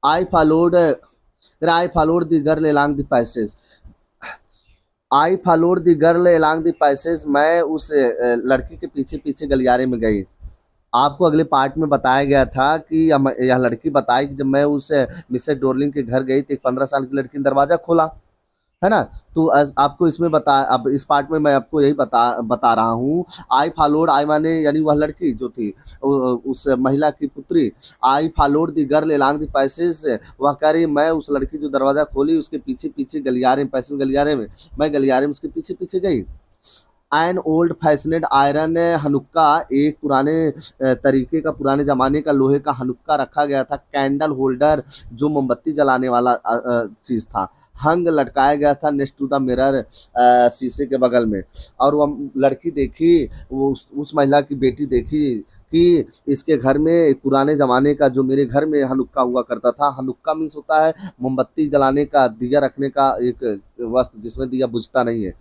I followed I followed the girl along the passage. I followed the girl along the passage. मैं उस लड़की के पीछे पीछे गलियारे में गई। आपको अगले पार्ट में बताया गया था कि यह लड़की बताई कि जब मैं उस मिसेस डोरलिंग के घर गई तो एक 15 साल की लड़की ने दरवाजा खोला, है ना। तो आपको इसमें बता, अब इस पार्ट में मैं आपको यही बता बता रहा हूँ। आई फॉलोड, आई माने यानी वह लड़की जो थी उस महिला की पुत्री। I followed the girl along the passage. वह कह रही मैं उस लड़की जो दरवाजा खोली उसके पीछे पीछे गलियारे में, पैसेज गलियारे में, मैं गलियारे में उसके पीछे पीछे गई। एन ओल्ड फैशनेड आयरन हनुक्का, एक पुराने तरीके का, पुराने ज़माने का लोहे का हनुक्का रखा गया था। कैंडल होल्डर, जो मोमबत्ती जलाने वाला चीज़ था, हंग लटकाया गया था नेक्स्ट टू द मिरर, शीशे के बगल में। और वो लड़की देखी, वो उस महिला की बेटी देखी कि इसके घर में एक पुराने ज़माने का जो मेरे घर में हनुक्का हुआ करता था। हनुक्का मीन्स होता है मोमबत्ती जलाने का, दिया रखने का एक वस्त्र जिसमें दिया बुझता नहीं है।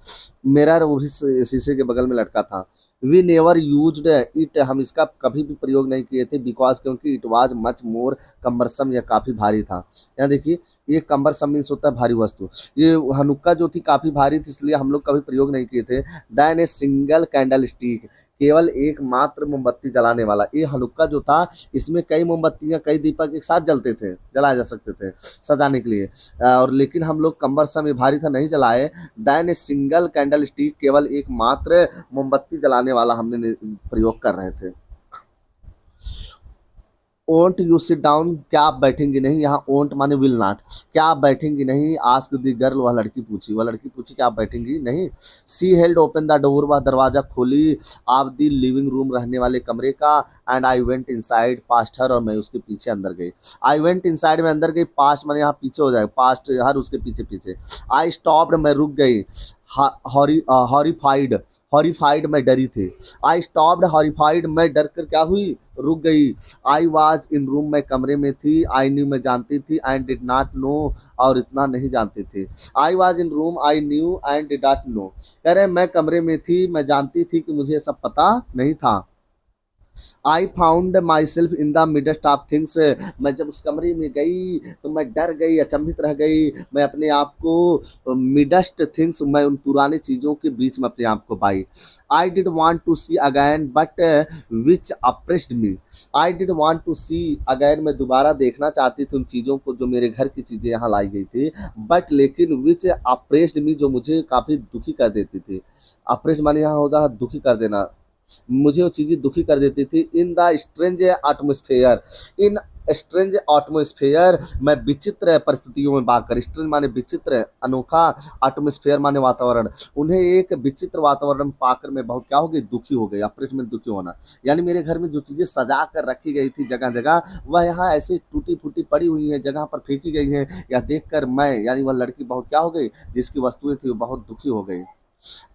मिरर वो भी शीशे के बगल में लटका था। वी नेवर यूज्ड इट, हम इसका कभी भी प्रयोग नहीं किए थे। बिकॉज, क्योंकि it was much more cumbersome, यह काफ़ी भारी था। यहाँ देखिए, ये कम्बरसम मीन्स होता है भारी वस्तु। ये हनुक्का जो थी काफ़ी भारी थी, इसलिए हम लोग कभी प्रयोग नहीं किए थे। Then a single candle stick, केवल एक मात्र मोमबत्ती जलाने वाला। ये हनुक्का जो था, इसमें कई मोमबत्तियां, कई दीपक एक साथ जलते थे, जलाए जा सकते थे सजाने के लिए। और लेकिन हम लोग कम्बरसम, ये भारी था, नहीं जलाए। Then a single candle stick, केवल एक मात्र मोमबत्ती जलाने वाला हमने प्रयोग कर रहे थे। ओंट यू सिट डाउन, क्या आप बैठेंगी नहीं। यहाँ ओंट माने विल नॉट, क्या आप बैठेंगी नहीं। आस्क द गर्ल, वह लड़की पूछी कि आप बैठेंगी नहीं। सी हेल्ड ओपन द डोर, वह दरवाजा खोली आप दी लिविंग रूम, रहने वाले कमरे का। And I went inside past her, और मैं उसके पीछे अंदर गई। आई वेंट इनसाइड, में अंदर गई। पास्ट माने यहाँ पीछे हो जाएगा, पास्ट हर उसके पीछे पीछे। आई स्टॉप्ड, मैं रुक गई। हॉरिफाइड, हॉरिफाइड मैं डरी थी। आई स्टॉप्ड हॉरिफाइड, मैं डर कर क्या हुई, रुक गई। आई वाज इन रूम, मैं कमरे में थी। आई न्यू, मैं जानती थी। एंड डिड नॉट नो, और इतना नहीं जानती थी। I was in room, I knew and did not know, कह रहे मैं कमरे में थी, मैं जानती थी कि मुझे सब पता नहीं था। I found my self in the midst of things, मैं जब उस कमरे में गई तो मैं डर गई, अचंभित रह गई। मैं अपने आप को मिडेस्ट थिंग्स, मैं उन पुरानी चीज़ों के बीच में अपने आप को पाई। I did want to see again but which oppressed me, I did want to see again, मैं दोबारा देखना चाहती थी उन चीज़ों को जो मेरे घर की चीज़ें यहाँ लाई गई थी। बट लेकिन विच अप्रेस्ड मी, जो मुझे काफ़ी दुखी कर देती थी। अप्रेस्ड माने यहाँ होता है दुखी कर देना, मुझे वो चीज़ें दुखी कर देती थी। In the strange atmosphere, in strange atmosphere, मैं विचित्र परिस्थितियों में भागकर, स्ट्रेंज माने विचित्र, अनोखा, एटमोस्फेयर माने वातावरण, उन्हें एक विचित्र वातावरण में पाकर मैं बहुत क्या हो गई, दुखी हो गई। अप्रेट में दुखी होना, यानी मेरे घर में जो चीज़ें सजा कर रखी गई थी जगह जगह, वह यहाँ ऐसे टूटी फूटी पड़ी हुई है, जगह पर फेंकी गई है। या देखकर मैं, यानी वह लड़की बहुत क्या हो गई, जिसकी वस्तुएं थी वो बहुत दुखी हो गई।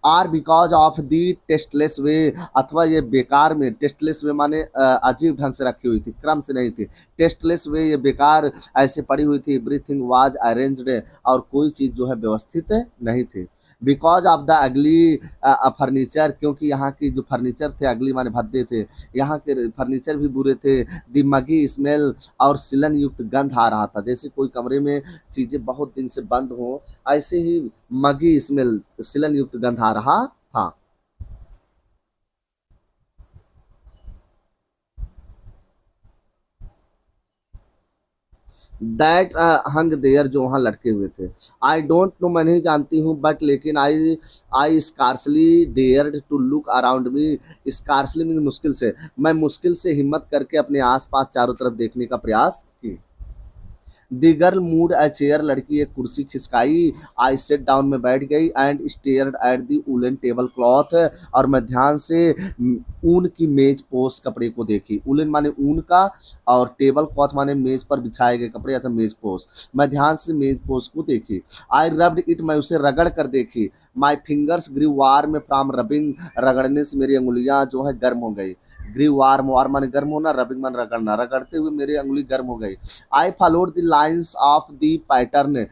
Or because of the tasteless way, अथवा ये बेकार में, टेस्टलेस वे माने अजीब ढंग से रखी हुई थी, क्रम से नहीं थी। टेस्टलेस वे, ये बेकार ऐसे पड़ी हुई थी। एवरीथिंग वाज अरेंज्ड, और कोई चीज़ जो है व्यवस्थित नहीं थी। Because of the ugly furniture, क्योंकि यहाँ की जो फर्नीचर थे, अगली माने भद्दे थे, यहाँ के फर्नीचर भी बुरे थे। दिमगी स्मेल, और सिलन युक्त गंध आ रहा था, जैसे कोई कमरे में चीज़ें बहुत दिन से बंद हो, ऐसे ही मगी स्मेल, सिलन युक्त गंध आ रहा था। दैट हंग देयर, जो वहाँ लटके हुए थे। आई डोंट नो, मैं नहीं जानती हूँ। बट लेकिन I scarcely dared to look around me, scarcely mean मुश्किल से, मैं मुश्किल से हिम्मत करके अपने आसपास चारों तरफ देखने का प्रयास की। दी गर्ल मूड अ चेयर, लड़की एक कुर्सी खिसकाई। आई सेट डाउन, में बैठ गई। And stared at the woollen table cloth, और मैं ध्यान से ऊन की मेज पोस कपड़े को देखी। उलन माने ऊन का, और टेबल क्लॉथ माने मेज पर बिछाए गए कपड़े, अथवा मेज पोस। मैं ध्यान से मेज पोस को देखी। आई रब्ड इट, मैं उसे रगड़ कर देखी। My fingers grew warm from rubbing, रगड़ने से मेरी अंगुलियां जो है गर्म हो गई। ग्रीव वार्म, वार्म माने गर्म होना, रबिंग माने रगड़ना, रगड़ते हुए मेरी अंगुली गर्म हो गई। I followed the lines of the pattern,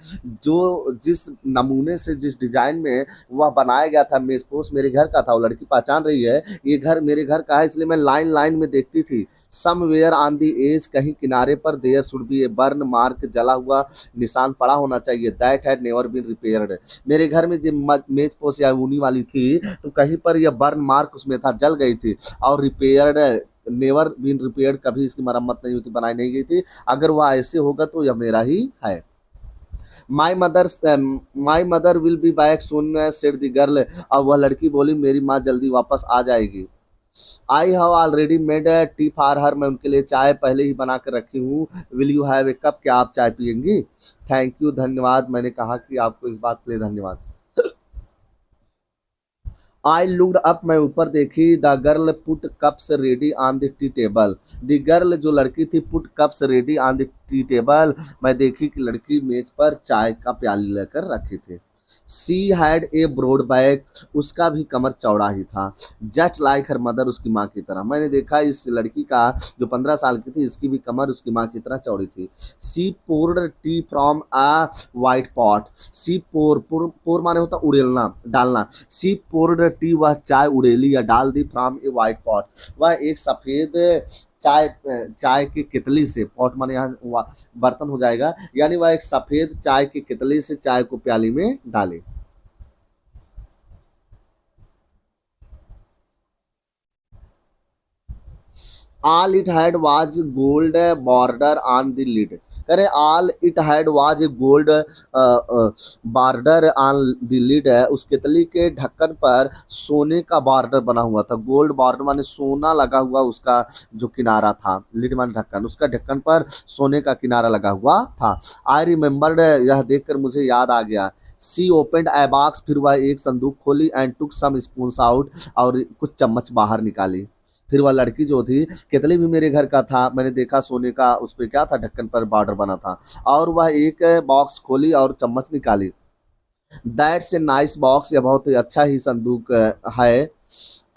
जो जिस नमूने से, जिस डिजाइन में वह बनाया गया था, मेजपोश मेरे घर का था। वो लड़की पहचान रही है ये घर मेरे घर का है, इसलिए मैं लाइन लाइन में देखती थी। समवेयर ऑन द एज, कहीं किनारे पर, there should be a burn mark, जला हुआ निशान पड़ा होना चाहिए। That had never been repaired, मेरे घर में जो मेज पोस या ऊनी वाली थी तो कहीं पर यह बर्न मार्क उसमें था, जल गई थी। और रिपेयर्ड, नेवर बीन रिपेयर्ड, कभी इसकी मरम्मत नहीं हुई थी, बनाई नहीं गई थी। अगर वह ऐसे होगा तो यह मेरा ही है। My mother my mother will be back soon said the girl, अब वह लड़की बोली मेरी माँ जल्दी वापस आ जाएगी। I have already made tea for her, मैं उनके लिए चाय पहले ही बना कर रखी हूँ। Will you have a cup, क्या आप चाय पियेंगी? थैंक यू, धन्यवाद, मैंने कहा कि आपको इस बात के लिए धन्यवाद। आई लुक्ड अप, मैं ऊपर देखी। The girl put cups ready on the tea table, the girl जो लड़की थी, put cups ready on the tea table, मैं देखी कि लड़की मेज पर चाय का प्याली लेकर रखी थी। She had a broad back, उसका भी कमर चौड़ा ही था। जस्ट लाइक हर मदर, उसकी माँ की तरह। मैंने देखा इस लड़की का जो 15 साल की थी, इसकी भी कमर उसकी माँ की तरह चौड़ी थी। She poured tea from a white pot, she pour माने होता उड़ेलना, डालना। सी पोर्ड टी, वह चाय उड़ेली या डाल दी, फ्रॉम ए वाइट पॉट, वह एक सफ़ेद चाय चाय की कितली से, पॉट माने यहाँ बर्तन हो जाएगा, यानी वह एक सफेद चाय की कितली से चाय को प्याली में डाले। All it had was gold border on the lid, करे all it had was a gold border on the lid है, उस केतली के ढक्कन पर सोने का बॉर्डर बना हुआ था। गोल्ड बॉर्डर माने सोना लगा हुआ, उसका जो किनारा था, लिड माने ढक्कन, उसका ढक्कन पर सोने का किनारा लगा हुआ था। आई रिमेम्बर्ड, यह देखकर मुझे याद आ गया। सी ओपेंड ए बॉक्स, फिर वह एक संदूक खोली। And took some spoons out, और कुछ चम्मच बाहर निकाली। फिर वह लड़की जो थी, केतली भी मेरे घर का था, मैंने देखा सोने का, उस पे क्या था, ढक्कन पर बॉर्डर बना था। और वह एक बॉक्स खोली और चम्मच निकाली। दैट्स ए नाइस बॉक्स, यह बहुत ही अच्छा ही संदूक है।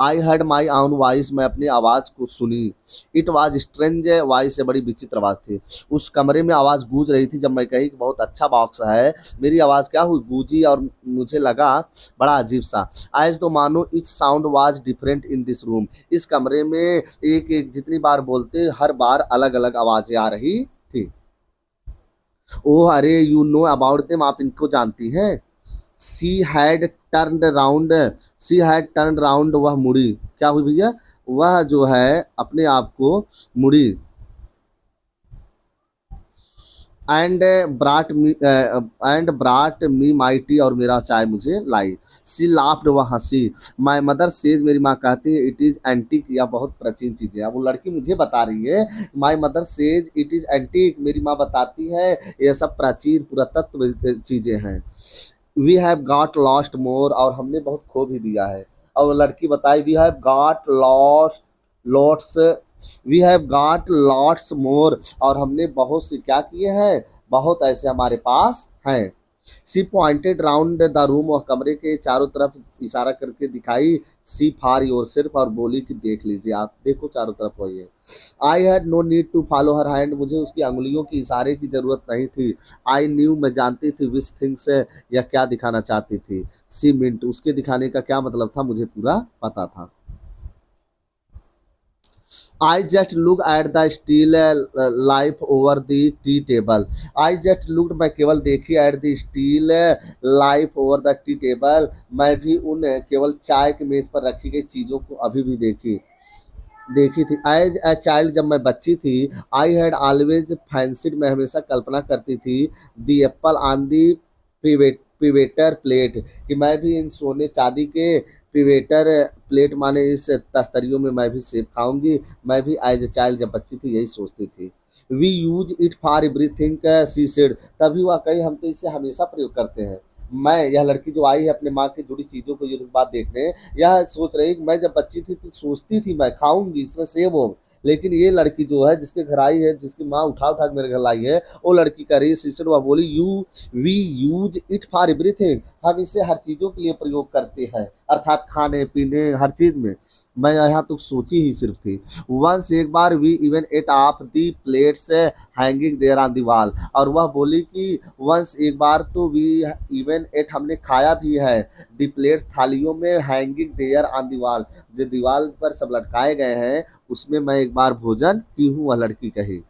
आई हर्ड माई आउन वॉइस, मैं अपनी आवाज़ को सुनी। इट वाज स्ट्रेंज वॉइस, से बड़ी विचित्र आवाज़ थी। उस कमरे में आवाज़ गूंज रही थी। जब मैं कही कि बहुत अच्छा बॉक्स है, मेरी आवाज़ क्या हुई, गूंजी, और मुझे लगा बड़ा अजीब सा। एज तो मानो etch sound was different in this room, इस कमरे में एक एक जितनी बार बोलते, हर बार अलग अलग आवाज़ें आ रही थी। ओह अरे, यू नो अबाउट देम, आप इनको जानती हैं। She had turn round, she had turn round, वह मुड़ी, क्या हुई भैया, वह जो है अपने आप को मुड़ी। एंड ब्राट मी माई टी, और मेरा चाय मुझे लाई। सी लाफ्ड, वह हंसी। माई मदर सेज, मेरी माँ कहती है, इट इज़ एंटीक, या बहुत प्राचीन चीज़ें। अब वो लड़की मुझे बता रही है, my mother says it is antique, मेरी माँ बताती है ये सब प्राचीन पुरातत्व चीज़ें हैं। We have got lost more, और हमने बहुत खो भी दिया है। और लड़की बताई, we have got lost lots, we have got lots more, और हमने बहुत से क्या किए हैं, बहुत ऐसे हमारे पास हैं। सी पॉइंटेड राउंड द रूम, और कमरे के चारों तरफ इशारा करके दिखाई। सी फॉर योर सिर्फ, और बोली कि देख लीजिए, आप देखो चारों तरफ वही है। I had no need to follow her hand, मुझे उसकी अंगुलियों की इशारे की जरूरत नहीं थी। आई न्यू, मैं जानती थी, विच थिंग्स, या क्या दिखाना चाहती थी। सी मिंट, उसके दिखाने का क्या मतलब था, मुझे पूरा पता था। I just look at the still life over the tea table, I just look, मैं केवल देखी, at the still life over the tea table, मैं भी उन केवल चाय के मेज पर रखी गई चीज़ों को अभी भी देखी थी। एज ए चाइल्ड, जब मैं बच्ची थी, आई हैड ऑलवेज फैंसिड, मैं हमेशा कल्पना करती थी, दी एप्पल ऑन दी पिवेटर प्लेट, कि मैं भी इन सोने चांदी के पिवेटर प्लेट माने इस तस्तरियों में मैं भी सेब खाऊंगी। मैं भी एज ए चाइल्ड, जब बच्ची थी, यही सोचती थी। We use it for everything, she said, तभी वह कही, हम तो इसे हमेशा प्रयोग करते हैं। मैं, यह लड़की जो आई है अपने माँ की जुड़ी चीज़ों को ये बात देखने, यह सोच रही कि मैं जब बच्ची थी तो सोचती थी मैं खाऊंगी इसमें सेब हो, लेकिन ये लड़की जो है जिसके घर आई है, जिसकी माँ उठा उठा के मेरे घर लाई है, वो लड़की कह रही है, सिस्टर, वह बोली, we use it for everything, हम इसे हर चीज़ों के लिए प्रयोग करते हैं। अर्थात खाने पीने हर चीज में। मैं यहाँ तो सोची ही सिर्फ थी। वंस एक बार we even ate off the plates hanging there on the wall, और वह बोली कि वंस एक बार तो वी इवन एट हमने खाया भी है, दी प्लेट थालियों में, hanging there on the wall जो दीवार पर सब लटकाए गए हैं, उसमें मैं एक बार भोजन की हूँ, वह लड़की कही।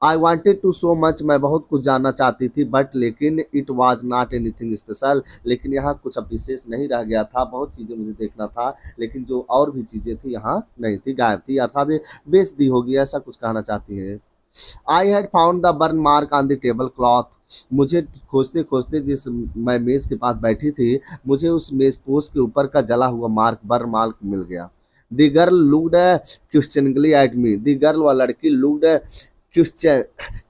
I wanted to so much, मैं बहुत कुछ जानना चाहती थी, बट लेकिन it was not anything special, लेकिन यहाँ कुछ अब विशेष नहीं रह गया था। बहुत चीज़ें मुझे देखना था, लेकिन जो और भी चीज़ें थी यहाँ नहीं थी, गायब थी, अर्थात ये बेच दी होगी, ऐसा कुछ कहना चाहती है। I had found the burn mark on the table cloth, मुझे खोजते खोजते जिस मैं मेज के पास बैठी थी, मुझे उस मेज पोस्ट के ऊपर का जला हुआ मार्क, बर्न मार्क मिल गया। The girl looked questioningly at me, the girl वह लड़की looked question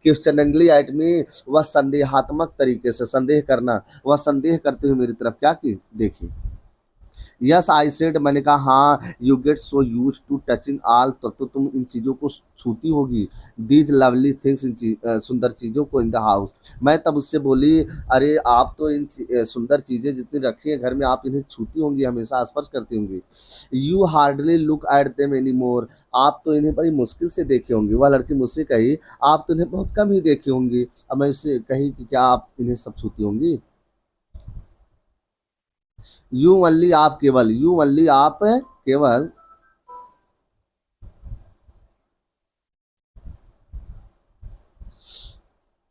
questioningly at me, वह संदेहात्मक तरीके से, संदेह करना, वह संदेह करते हुए मेरी तरफ क्या की देखी। यस आई सेड, मैंने कहा हाँ। You get so used to touching all, तब तो तुम इन चीज़ों को छूती होगी, दीज लवली थिंग्स, इन सुंदर चीज़ों को, इन द हाउस। मैं तब उससे बोली, अरे आप तो इन सुंदर चीज़ें जितनी रखी हैं घर में, आप इन्हें छूती होंगी, हमेशा स्पर्श करती होंगी। You hardly look at them any more, आप तो इन्हें बड़ी मुश्किल से देखे होंगे। वह लड़की मुझसे कही, आप तो इन्हें बहुत कम ही देखे होंगी। अब मैं उससे कही कि क्या आप इन्हें सब छूती होंगी। यू ओनली, आप केवल, यू ओनली, आप केवल,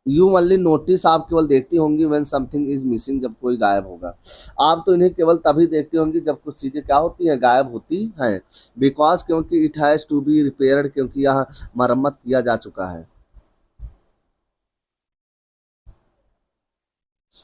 यू ओनली नोटिस, आप केवल देखती होंगी, व्हेन समथिंग इज मिसिंग, जब कोई गायब होगा। आप तो इन्हें केवल तभी देखती होंगी जब कुछ चीजें क्या होती हैं, गायब होती हैं। बिकॉज, क्योंकि it has to be repaired, क्योंकि यह मरम्मत किया जा चुका है,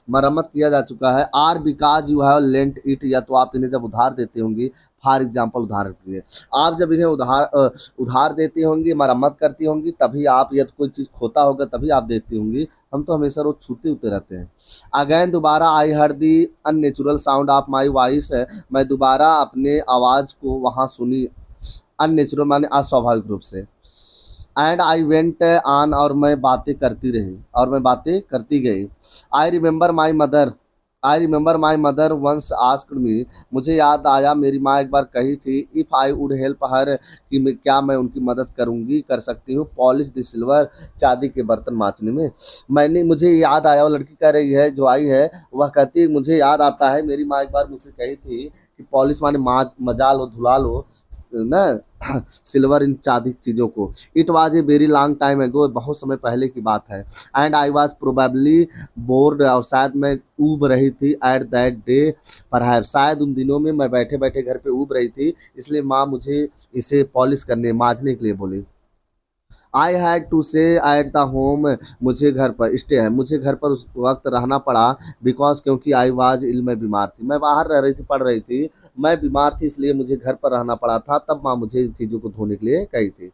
मरम्मत किया जा चुका है। Or because you have lent it, या तो आप इन्हें जब उधार देती होंगी, फॉर एग्जाम्पल उधार के लिए, आप जब इन्हें उधार देती होंगी, मरम्मत करती होंगी, तभी आप, या तो कोई चीज़ खोता होगा तभी आप देखती होंगी। हम तो हमेशा रोज छूते उते रहते हैं। अगैन, दोबारा, I heard the unnatural sound of my voice, मैं दोबारा अपने आवाज़ को वहाँ सुनी, अननेचुरल माने अस्वाभाविक रूप से। एंड आई वेंट ऑन, और मैं बातें करती रही, और मैं बातें करती गई। I remember my mother, I remember my mother once asked me, मुझे याद आया मेरी माँ एक बार कही थी, if I would help her, कि क्या मैं उनकी मदद करूंगी, कर सकती हूँ, पॉलिश द सिल्वर, चांदी के बर्तन मांजने में। मुझे याद आया, वो लड़की कह रही है जो आई है, वह कहती है मुझे याद आता है मेरी माँ एक बार मुझसे कही थी कि पॉलिश माने मजा लो, धुला लो ना, सिल्वर, इन चांदी की चीज़ों को। It was a very long time एगो, बहुत समय पहले की बात है। And I was probably board, और शायद मैं ऊब रही थी, एट दैट डे परहैप्स, शायद उन दिनों में मैं बैठे बैठे घर पे ऊब रही थी, इसलिए माँ मुझे इसे पॉलिश करने, मांजने के लिए बोली। आई हैड टू से एट द होम, मुझे घर पर स्टे है, मुझे घर पर उस वक्त रहना पड़ा, बिकॉज, क्योंकि आई वाज इल, मैं बीमार थी, मैं बाहर रह रही थी, पढ़ रही थी, मैं बीमार थी, इसलिए मुझे घर पर रहना पड़ा था। तब माँ मुझे इन चीज़ों को धोने के लिए कही थी।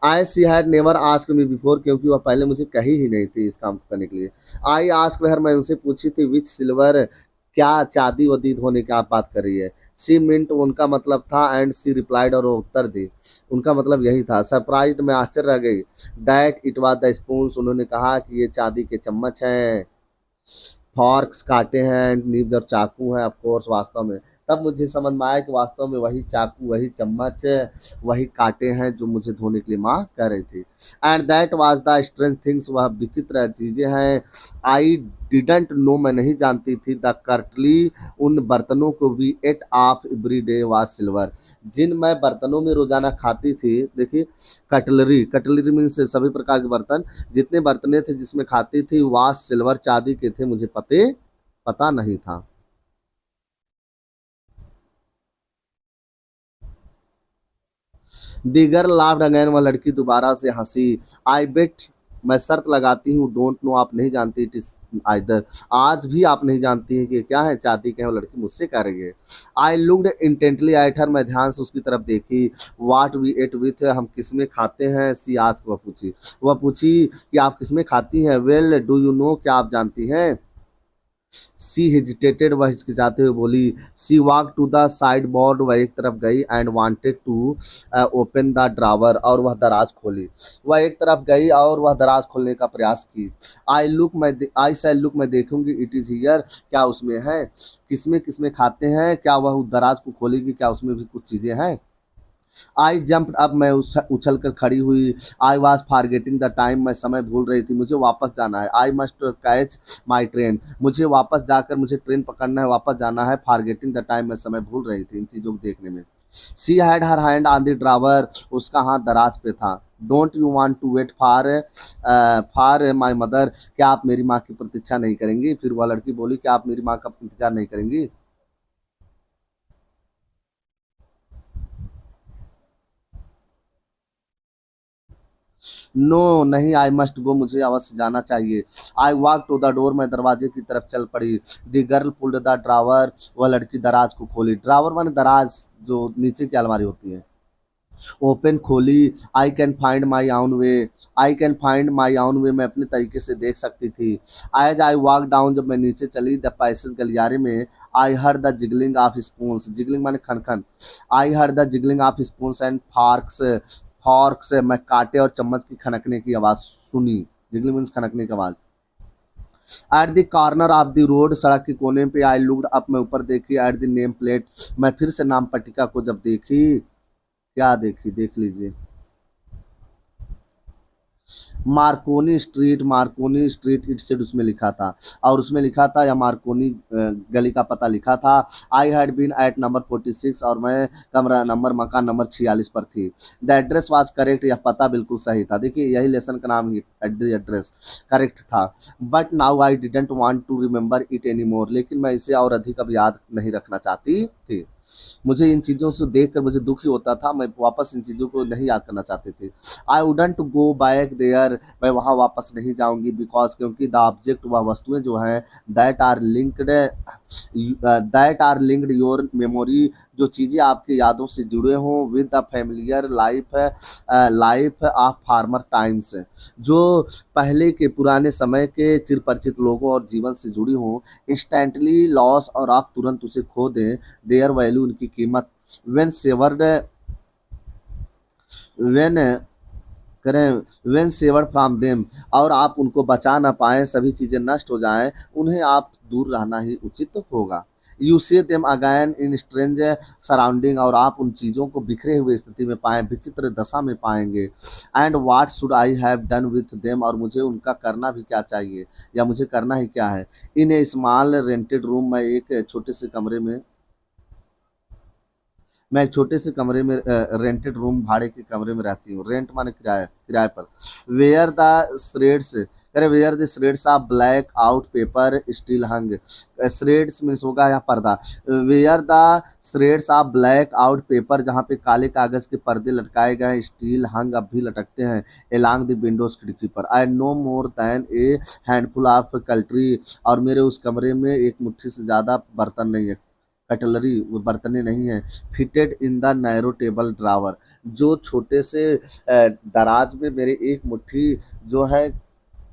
I she had never ask me before, क्योंकि वह पहले मुझे कही ही नहीं थी इस काम को करने के लिए। आई आस्क हर, मैं उनसे पूछी थी, विच सिल्वर, क्या चांदी वदी धोने की आप बात कर रही है। सी मिंट, उनका मतलब था, एंड सी रिप्लाइड, और वो उत्तर दी, उनका मतलब यही था। सरप्राइज्ड, मैं आश्चर्य रह गई। That it was the spoons, उन्होंने कहा कि ये चांदी के चम्मच हैं। फॉर्क्स, कांटे हैं, एंड नीव्स, और चाकू हैं, ऑफ कोर्स, वास्तव में। तब मुझे समझ में आया कि वास्तव में वही चाकू, वही चम्मच, वही कांटे हैं जो मुझे धोने के लिए माँ कह रही थी। And that was the strange things, वह विचित्र चीज़ें हैं। आई डिडंट नो, मैं नहीं जानती थी, द कर्टली, उन बर्तनों को, we ate off every day was silver, जिन मैं बर्तनों में रोजाना खाती थी। देखिए, कटलरी, कटलरी मीन्स सभी प्रकार के बर्तन, जितने बर्तने थे जिसमें खाती थी, वाज सिल्वर, चांदी के थे, मुझे पता नहीं था। दीगर लाफ्ड अगेन, वह लड़की दोबारा से हंसी। आई बेट, मैं शर्त लगाती हूँ, डोंट नो, आप नहीं जानती, इट इज आइदर, आज भी आप नहीं जानती हैं कि क्या है, चाहती क्या है, वो लड़की मुझसे कह रही है। I looked intently at her, मैं ध्यान से उसकी तरफ देखी। वाट वी एट विथ, हम किसमें खाते हैं, सी आस्क, वह पूछी कि आप किसमें खाती हैं। वेल, डू यू नो, क्या आप जानती हैं। सी हेजिटेटेड, वह हिचकिचाते हुए बोली। She walk to the sideboard, वह एक तरफ गई and wanted to open the drawer, और वह दराज खोली। वह एक तरफ गई और वह दराज खोलने का प्रयास की। आई सेल लुक, मैं देखूंगी, इट इज हियर, क्या उसमें है, किसमें किसमें खाते हैं, क्या वह उस दराज को खोलेगी, क्या उसमें भी कुछ चीजें हैं। आई जंप्ड अप, मैं उछल कर खड़ी हुई। I was forgetting the time, मैं समय भूल रही थी, मुझे वापस जाना है। I must catch my train, मुझे वापस जाकर मुझे ट्रेन पकड़ना है, वापस जाना है। फॉरगेटिंग द टाइम, मैं समय भूल रही थी इन चीज़ों को देखने में। She had her hand on the drawer, उसका हाथ दराज पे था। Don't you want to wait for my mother, क्या आप मेरी माँ की प्रतीक्षा नहीं करेंगी। फिर वह लड़की बोली, क्या आप मेरी माँ का इंतजार नहीं करेंगी। नो नहीं, आई मस्ट गो, मुझे अवश्य जाना चाहिए। I walk to the door, मैं दरवाजे की तरफ चल पड़ी। The girl pulled the drawer, वह लड़की दराज को खोली। ड्रावर माने दराज, जो नीचे की अलमारी होती है। ओपन खोली। आई कैन फाइंड माई आउन वे, आई कैन फाइंड माई आउन वे, मैं अपने तरीके से देख सकती थी। एज आई वॉक डाउन, जब मैं नीचे चली द पैसेज, गलियारे में। I heard the jiggling of spoons, jiggling माने खन खन। I heard the jiggling of spoons and forks, forks मैं कांटे और चम्मच की खनकने की आवाज़ सुनी। जिगलिंग मीन्स खनकने की आवाज़। At the corner of the road, सड़क के कोने पे। आई लुक्ड अप, मैं ऊपर देखी। एट द नेम प्लेट, मैं फिर से नाम पट्टिका को जब देखी। क्या देखी, देख लीजिए। मार्कोनी स्ट्रीट इट सेड, उसमें लिखा था। और उसमें लिखा था, या मार्कोनी गली का पता लिखा था। I had been at number 46, और मैं कमरा नंबर मकान नंबर 46 पर थी। द एड्रेस वाज करेक्ट, यह पता बिल्कुल सही था। देखिए यही लेसन का नाम ही, एट द एड्रेस करेक्ट था। But now I didn't want to remember it any more, लेकिन मैं इसे और अधिक अब याद नहीं रखना चाहती थी। मुझे इन चीज़ों से देखकर मुझे दुख ही होता था, मैं वापस इन चीज़ों को नहीं याद करना चाहती थी। I wouldn't go back there, मैं वहाँ वापस नहीं जाऊँगी। बिकॉज़, क्योंकि द ऑब्जेक्ट, वह वस्तुएँ जो हैं, that are linked your memory, जो चीज़ें आपकी यादों से जुड़े हों, with the familiar life of former times, जो पहले के पुराने समय के चिरपरिचित लोगों और जीवन से जुड़ी हों। इंस्टेंटली लॉस, और आप तुरंत उसे खो दें। देयर वैल्यू, उनकी कीमत। व्हेन सेवर्ड व्हेन करें व्हेन सेवर्ड फ्रॉम देम, और आप उनको बचा ना पाएँ, सभी चीज़ें नष्ट हो जाएँ, उन्हें आप दूर रहना ही उचित होगा। You see them again in strange surrounding, और आप उन चीज़ों को बिखरे हुए स्थिति में पाएँ, विचित्र दशा में पाएँगे। And what should I have done with them, और मुझे उनका करना भी क्या चाहिए, या मुझे करना ही क्या है। इन ए स्मॉल रेंटेड रूम, मैं एक छोटे से कमरे में, रेंटेड रूम, भाड़े के कमरे में रहती हूँ। रेंट माने किराया, किराए पर। वेयर द श्रेड्स, अरे where the shreds of black out paper still hung, shreds means होगा यहाँ पर्दा। Where the shreds of black out paper, जहाँ पे काले कागज के पर्दे लटकाए गए हैं, स्टील हंग, अब भी लटकते हैं। एलॉन्ग द विंडोज, खिड़की पर। I no more than a handful of cutlery, और मेरे उस कमरे में एक मुट्ठी से ज़्यादा बर्तन नहीं है, कटलरी, वो बर्तने नहीं है। Fitted in the narrow table drawer, जो छोटे से दराज में मेरे एक मुट्ठी जो है,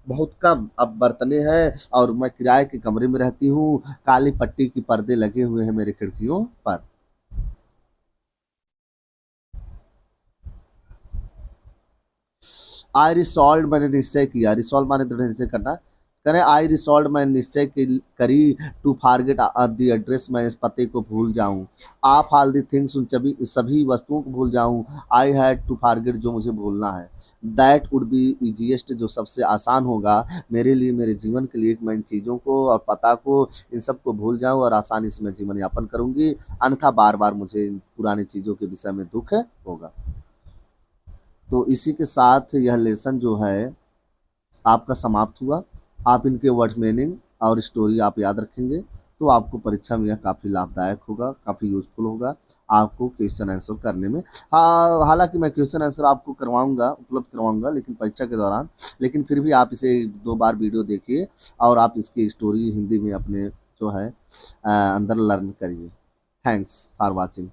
बहुत कम अब बर्तने हैं। और मैं किराए के कमरे में रहती हूँ। काली पट्टी की पर्दे लगे हुए हैं मेरे खिड़कियों पर। आई रिसॉल्व, मैंने निश्चय किया। रिसॉल्व माने दृढ़ निश्चय करना। करें आई रिसॉल्व, मैं निश्चय करी टू फारगेट द एड्रेस, मैं इस पते को भूल जाऊं। आप ऑल दी थिंग्स, उन सभी सभी वस्तुओं को भूल जाऊं। आई हैड टू फारगेट, जो मुझे भूलना है। दैट वुड बी इजीएस्ट, जो सबसे आसान होगा मेरे लिए, मेरे जीवन के लिए, कि मैं इन चीज़ों को और पता को, इन सब को भूल जाऊं और आसानी से मैं जीवन यापन करूंगी। अन्यथा बार बार मुझे इन पुरानी चीज़ों के विषय में दुख होगा। तो इसी के साथ यह लेसन जो है आपका समाप्त हुआ। आप इनके वर्ड मीनिंग और स्टोरी आप याद रखेंगे, तो आपको परीक्षा में यह काफ़ी लाभदायक होगा, काफ़ी यूज़फुल होगा आपको क्वेश्चन आंसर करने में। हाँ, हालांकि मैं क्वेश्चन आंसर आपको करवाऊंगा, उपलब्ध करवाऊंगा, लेकिन परीक्षा के दौरान। लेकिन फिर भी आप इसे 2 बार वीडियो देखिए, और आप इसकी स्टोरी हिंदी में अपने जो है अंदर लर्न करिए। Thanks for watching.